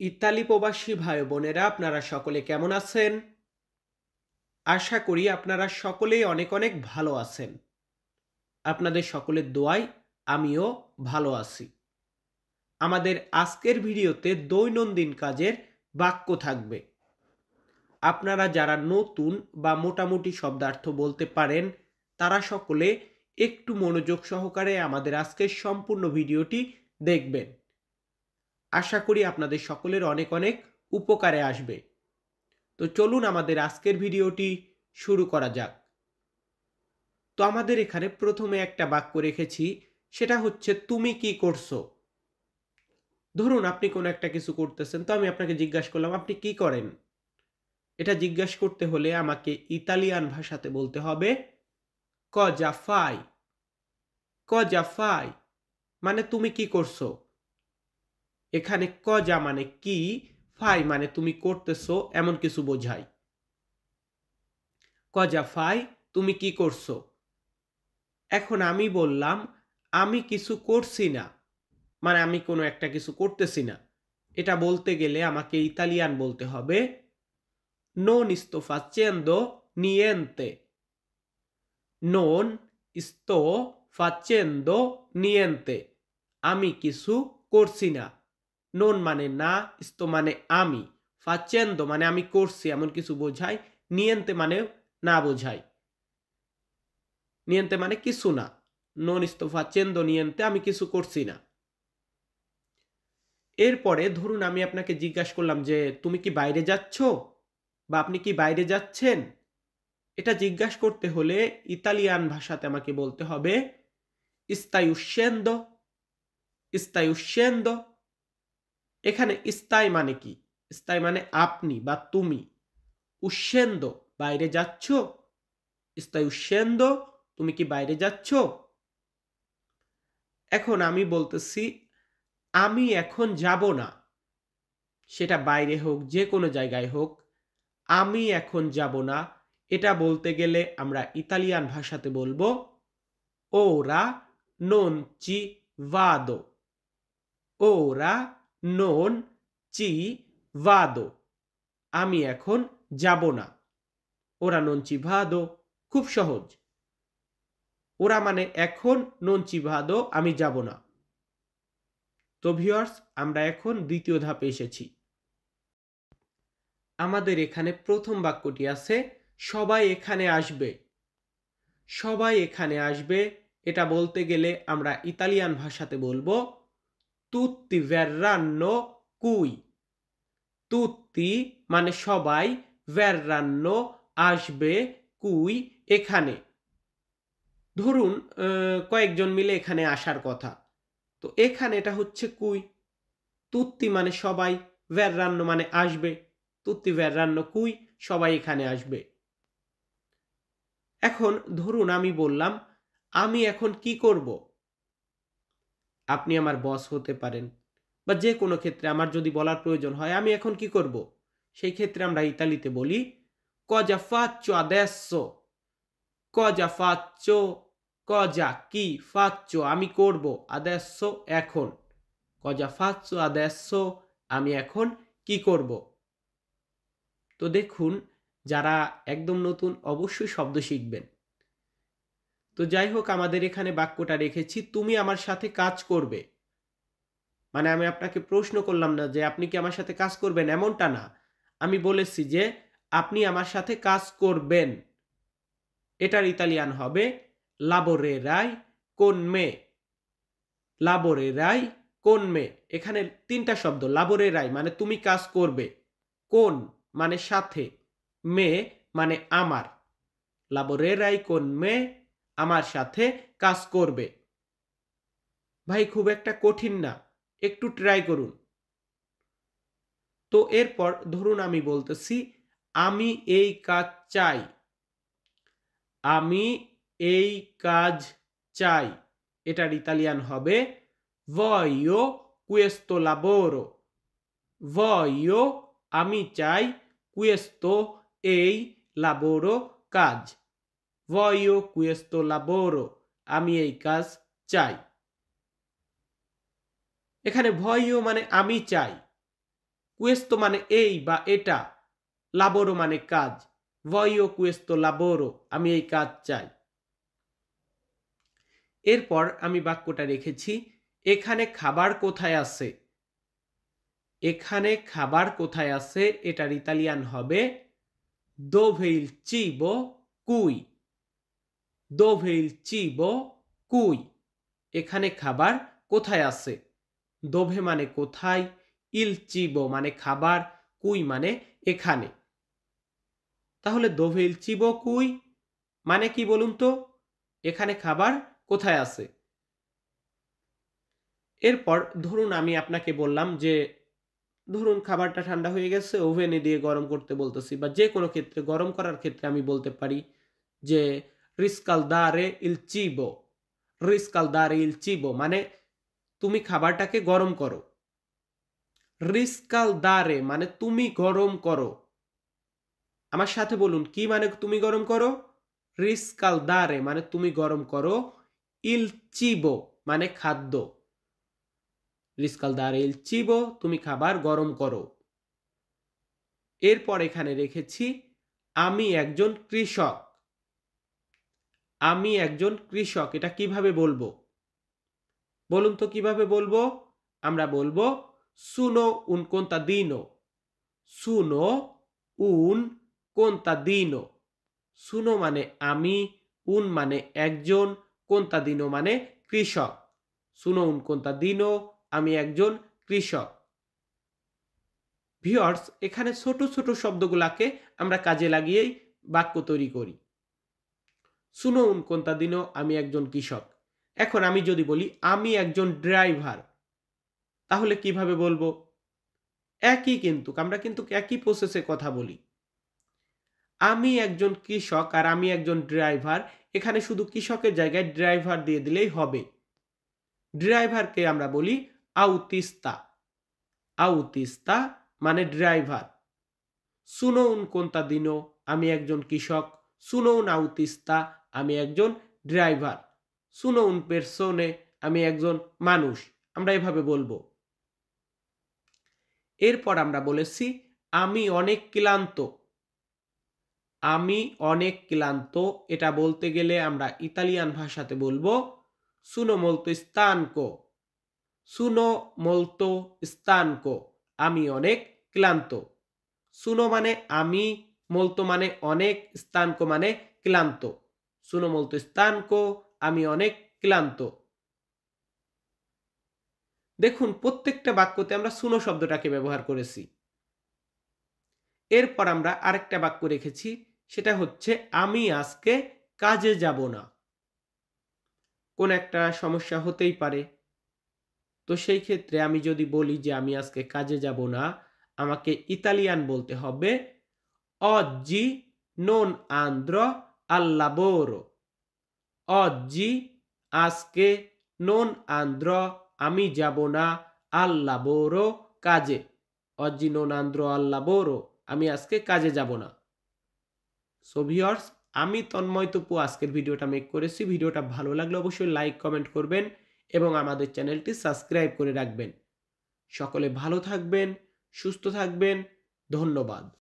Italy প্রবাসী ভাই বোনেরা আপনারা সকলে কেমন আছেন? আশা করি আপনারা সকলেই অনেক অনেক ভালো আছেন। আপনাদের সকলের দোয়ায় আমিও ভালো আছি। আমাদের আজকের ভিডিওতে দৈনন্দিন কাজের বাক্য থাকবে। আপনারা যারা নতুন বা মোটামুটি শব্দার্থ বলতে পারেন তারা সকলে একটু মনোযোগ সহকারে আমাদের আজকের সম্পূর্ণ ভিডিওটি দেখবেন। আশা করি আপনাদের সকলের অনেক অনেক উপকারে আসবে। তো চলুন আমাদের আজকের ভিডিওটি শুরু করা যাক। তো আমাদের এখানে প্রথমে একটা বাক্য রেখেছি, সেটা হচ্ছে তুমি কি করছো। ধরুন আপনি কোনো একটা কিছু করতেছেন, তো আমি আপনাকে জিজ্ঞাসা করলাম আপনি কি করেন। এটা জিজ্ঞাসা করতে হলে আমাকে ইতালিয়ান ভাষাতে বলতে হবে কজা ফাই। কজা ফাই মানে তুমি কি করছো। এখানে কজা মানে কি, ফাই মানে তুমি করতেছো এমন কিছু বোঝায়। কজা ফাই তুমি কি করছো। এখন আমি বললাম আমি কিছু করছি না, মানে আমি কোনো একটা কিছু করতেছি না। এটা বলতে গেলে আমাকে ইতালিয়ান বলতে হবে non sto facendo niente. non sto facendo niente. আমি কিছু করছি না। non মানে না, sto মানে আমি, facendo মানে আমি করছি এমন কিছু বোঝায়, niente মানে না বোঝায়। নিয়েন্তে মানে কিছু না। non sto facendo niente আমি কিছু করছি না। এরপরে ধরুন আমি আপনাকে জিজ্ঞাসা করলাম যে তুমি কি বাইরে যাচ্ছ বা আপনি কি বাইরে যাচ্ছেন। এটা জিজ্ঞাসা করতে হলে ইতালিয়ান ভাষাতে আমাকে বলতে হবে stai uscendo. stai uscendo। এখানে stai মানে কি, stai মানে আপনি বা তুমি, uscendo বাইরে যাচ্ছ, stai uscendo তুমি কি বাইরে যাচ্ছ। এখন আমি বলতেছি আমি এখন যাব না, সেটা বাইরে হোক যে কোনো জায়গায় হোক, আমি এখন যাব না। এটা বলতে গেলে আমরা ইতালিয়ান ভাষাতে বলবো ওরা non ci vado। ওরা non ci vado আমি এখন যাব না। ওরা non ci vado খুব সহজ। ওরা মানে এখন, non ci vado আমি যাব না। তো ভিউয়ার্স আমরা এখন দ্বিতীয় ধাপে এসেছি। আমাদের এখানে প্রথম বাক্যটি আছে সবাই এখানে আসবে। সবাই এখানে আসবে এটা বলতে গেলে আমরা ইতালিয়ান ভাষাতে বলবো তুত্তি verranno qui। তুত্তি মানে সবাই, verranno আসবে, qui এখানে। ধরুন কয়েকজন মিলে এখানে আসার কথা, তো এখানে এটা হচ্ছে qui। তুত্তি মানে সবাই, verranno মানে আসবে, তুত্তি verranno qui সবাই এখানে আসবে। এখন ধরুন আমি বললাম আমি এখন কি করব। আপনি আমার বস হতে পারেন বা যে কোনো ক্ষেত্রে আমার যদি বলার প্রয়োজন হয় আমি এখন কি করব, সেই ক্ষেত্রে আমরা ইতালিতে বলি cosa faccio adesso। cosa faccio, cosa কি, faccio আমি করব, adesso এখন। cosa faccio adesso আমি এখন কি করব। তো দেখুন যারা একদম নতুন অবশ্যই শব্দ শিখবেন। তো যাই হোক আমাদের এখানে বাক্যটা রেখেছি তুমি আমার সাথে কাজ করবে। মানে আমি আপনাকে প্রশ্ন করলাম না যে আপনি কি আমার সাথে কাজ করবেন, এমনটা না। আমি বলেছি যে আপনি আমার সাথে কাজ করবেন। এটার ইতালিয়ান হবে laborerai con me। laborerai con me এখানে তিনটা শব্দ, laborerai মানে তুমি কাজ করবে, কোন মানে সাথে, মে মানে আমার। laborerai con me আমার সাথে কাজ করবে। ভাই খুব একটা কঠিন না, একটু ট্রাই করুন। তো এরপর ধরুন আমি বলতেছি আমি এই কাজ চাই। আমি এই কাজ চাই এটার ইতালিয়ান হবে voglio questo lavoro। voglio আমি চাই, questo এই, lavoro কাজ। voglio questo lavoro আমি এই কাজ চাই। এখানে voglio মানে আমি চাই, কুয়েস্তো মানে এই বা এটা, লাবোরো মানে কাজ, ভয়ো কুয়েস্তো লাবোরো, আমি এই কাজ চাই। এরপর আমি বাক্যটা রেখেছি এখানে খাবার কোথায় আছে। এখানে খাবার কোথায় আছে এটার ইতালিয়ান হবে dove il cibo cui, dove il cibo cui, এখানে খাবার কোথায় আছে। দোভে মানে কোথায়, ইল চিবো মানে খাবার, কুই মানে এখানে। তাহলে দোভে ইল চিবো কুই মানে কি বলুন তো, এখানে খাবার কোথায় আছে। এরপর ধরুন আমি আপনাকে বললাম যে ধরুন খাবারটা ঠান্ডা হয়ে গেছে, ওভেনে দিয়ে গরম করতে বলতেছি, বা যে কোনো ক্ষেত্রে গরম করার ক্ষেত্রে আমি বলতে পারি যে রিস্কালদারে ইল চিবো, রিস্কালদারে ইল চিবো মানে তুমি খাবারটাকে গরম করো। রিস্কালদারে মানে তুমি গরম করো। আমার সাথে বলুন কি মানে তুমি গরম করো। রিস্কালদারে মানে তুমি গরম করো, ইল চিবো মানে খাদ্য। রিস্কালদারে ইল চিবো তুমি খাবার গরম করো। এরপর এখানে রেখেছি আমি একজন কৃষক। আমি একজন কৃষক, এটা কিভাবে বলবো বলুন তো কিভাবে বলবো। আমরা বলবো সুনো উন কোন্তাদিনো, সুনো উন কোন্তাদিনো। সুনো মানে আমি, উন মানে একজন, কোন্তাদিনো মানে কৃষক। সুনো উন কোন্তাদিনো, আমি একজন কৃষক। ভিউয়ার্স, এখানে ছোট ছোট শব্দগুলাকে আমরা কাজে লাগিয়েই বাক্য তৈরি করি। সুনো উন কোন্তাদিনো, আমি একজন কৃষক। এখন আমি যদি বলি আমি একজন ড্রাইভার, তাহলে কিভাবে বলবো। একই, কিন্তু আমরা কিন্তু একই প্রসেসে কথা বলি। আমি একজন কৃষক আর আমি একজন ড্রাইভার, এখানে শুধু কৃষকের জায়গায় ড্রাইভার দিয়ে দিলেই হবে। ড্রাইভারকে আমরা বলি আউতিস্তা, আউতিস্তা মানে ড্রাইভার। সুনো উন কোন্তাদিনো, আমি একজন কৃষক। সুনো উন আউতিস্তা, আমি একজন ড্রাইভার। সুনো উন পেরসোনে, আমি একজন মানুষ। আমরা এভাবে বলবো। এরপর আমরা বলেছি আমি অনেক ক্লান্ত। আমি অনেক ক্লান্ত, এটা বলতে গেলে আমরা ইতালিয়ান ভাষাতে বলবো সুনো মোলতো স্তানকো, সুনো মোলতো স্তানকো, আমি অনেক ক্লান্ত। সুনো মানে আমি, মোলতো মানে অনেক, স্তানকো মানে ক্লান্ত। সুনো মোলতো স্তানকো, আমি অনেক ক্লান্ত। দেখুন প্রত্যেকটা বাক্যতে আমরা সুনো শব্দটাকে ব্যবহার করেছি। এরপর আমরা আরেকটা বাক্য রেখেছি, সেটা হচ্ছে আমি আজকে কাজে যাব না। কোন একটা সমস্যা হতেই পারে, তো সেই ক্ষেত্রে আমি যদি বলি যে আমি আজকে কাজে যাব না, আমাকে ইতালিয়ান বলতে হবে oggi non andrò al lavoro, oggi আজকে, non andrò আমি যাব না, al lavoro কাজে, oggi non andrò al lavoro আমি আজকে কাজে যাব না। সো ভিউয়ার্স, আমি তন্ময় তপু আজকের ভিডিওটা মেক করেছি। ভিডিওটা ভালো লাগলে অবশ্যই লাইক কমেন্ট করবেন এবং আমাদের চ্যানেলটি সাবস্ক্রাইব করে রাখবেন। সকলে ভালো থাকবেন, সুস্থ থাকবেন। ধন্যবাদ।